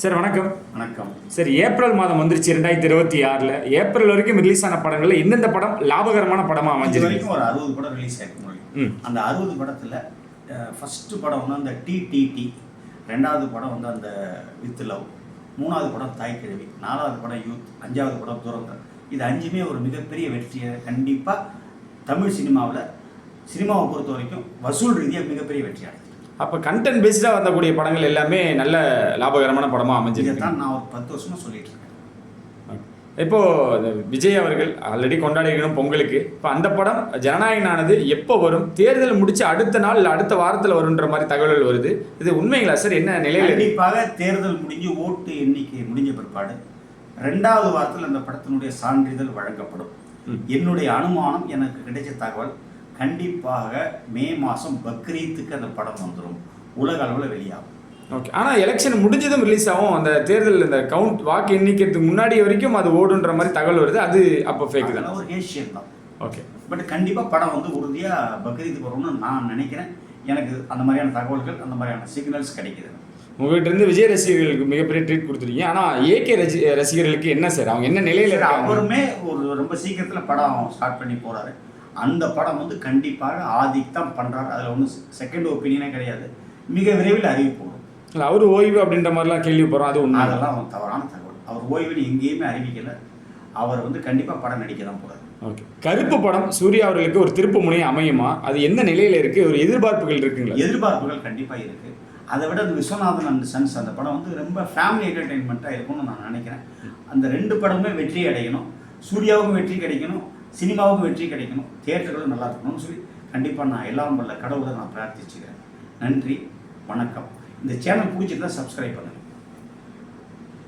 Sir வணக்கம். வணக்கம் sir, April மாதம் வந்துருச்சு 2026. ஏப்ரல் வரைக்கும் ரிலீஸ் ஆன படங்கள்ல எந்தெந்த படம் லாபகரமான படமா இது அமைஞ்சிருக்கு? வரைக்கும் ஒரு 60 படம் ரிலீஸ் ஆயிருக்கும். அந்த 60 படத்துல ஃபர்ஸ்ட் படம் வந்து அந்த டிடிடி, ரெண்டாவது படம் வந்து அந்த வித் லவ், மூணாவது படம் தாய் கிழவி, நாலாவது படம் யூத், அஞ்சாவது படம் துரந்தர். இது அஞ்சுமே ஒரு மிகப்பெரிய வெற்றியை கண்டிப்பா தமிழ் சினிமாவை பொறுத்த வரைக்கும் வசூல் ரீதியாக மிகப்பெரிய வெற்றி அடைஞ்சது. அப்போ கண்டென்ட் பேஸ்டாக வரக்கூடிய படங்கள் எல்லாமே நல்ல லாபகரமான படமாக அமைஞ்சிருக்கு. தான் நான் ஒரு 10 வருஷமா சொல்லிட்டு இருக்கேன். இப்போது விஜய் அவர்கள் ஆல்ரெடி கொண்டாடிக்கணும் பொங்கலுக்கு. இப்போ அந்த படம் ஜனநாயகனானது எப்போ வரும்? தேர்தல் முடிச்சு அடுத்த நாள் இல்லை அடுத்த வாரத்தில் வருன்ற மாதிரி தகவல்கள் வருது. இது உண்மைங்களா சார்? என்ன நிலையில்? கண்டிப்பாக தேர்தல் முடிஞ்சு ஓட்டு எண்ணிக்கை முடிஞ்ச பிற்பாடு 2வது வாரத்தில் அந்த படத்தினுடைய சான்றிதழ் வழங்கப்படும். என்னுடைய அனுமானம், எனக்கு கிடைச்ச தகவல், கண்டிப்பாக மே மாதம் பக்ரீத்துக்கு அந்த படம் வந்துடும், உலக அளவில் வெளியாகும். ஓகே. ஆனால் எலெக்ஷன் முடிஞ்சதும் ரிலீஸ் ஆகும். அந்த தேர்தல் இந்த கவுண்ட் வாக்கு எண்ணிக்கிறதுக்கு முன்னாடி வரைக்கும் அது ஓடுன்ற மாதிரி தகவல் வருது. அது அப்போ ஃபேக் தான், ஒரு ஏஷியன் தான். ஓகே. பட் கண்டிப்பாக படம் வந்து உறுதியாக பக்ரீத்துக்கு வரும்னு நான் நினைக்கிறேன். எனக்கு அந்த மாதிரியான தகவல்கள், அந்த மாதிரியான சிக்னல்ஸ் கிடைக்குது. உங்கள்கிட்ட இருந்து விஜய் ரசிகர்களுக்கு மிகப்பெரிய ட்ரீட் கொடுத்துருக்கீங்க. ஆனால் ஏகே ரசிகர்களுக்கு என்ன சார், அவங்க என்ன நிலையில்? அவருமே ஒரு ரொம்ப சீக்கிரத்தில் படம் ஸ்டார்ட் பண்ணி போகிறாரு. அந்த படம் வந்து கண்டிப்பாக ஆதிக் தான் பண்ணுறாரு. அதில் ஒன்றும் செகண்ட் ஒப்பீனியனே கிடையாது. மிக விரைவில் அறிவிப்போம். இல்லை, அவர் ஓய்வு அப்படின்ற மாதிரிலாம் கேள்விப்படுறோம். அது ஒன்று, அதெல்லாம் தவறான தகவல். அவர் ஓய்வுன்னு எங்கேயுமே அறிவிக்கலை. அவர் வந்து கண்டிப்பாக படம் நடிக்க தான் போகிறார். ஓகே. கருப்பு படம் சூர்யா அவர்களுக்கு ஒரு திருப்பு முனை அமையுமா? அது எந்த நிலையில் இருக்குது? ஒரு எதிர்பார்ப்புகள் இருக்குங்களா? எதிர்பார்ப்புகள் கண்டிப்பாக இருக்குது. அதை விட அந்த விஸ்வநாதன் அண்ட் சன்ஸ் அந்த படம் வந்து ரொம்ப ஃபேமிலி என்டர்டெயின்மெண்ட்டாக இருக்கும்னு நான் நினைக்கிறேன். அந்த 2 படமுமே வெற்றி அடையணும், சூர்யாவுக்கும் வெற்றி கிடைக்கணும், சினிமாவுக்கும் வெற்றி கிடைக்கணும், தியேட்டர்களும் நல்லா இருக்கணும்னு சொல்லி கண்டிப்பாக நான் எல்லாம் வல்ல கடவுளை நான் பிரார்த்திச்சுக்கிறேன். நன்றி, வணக்கம். இந்த சேனல் பிடிச்சிருந்தா சப்ஸ்கிரைப் பண்ணுங்கள்.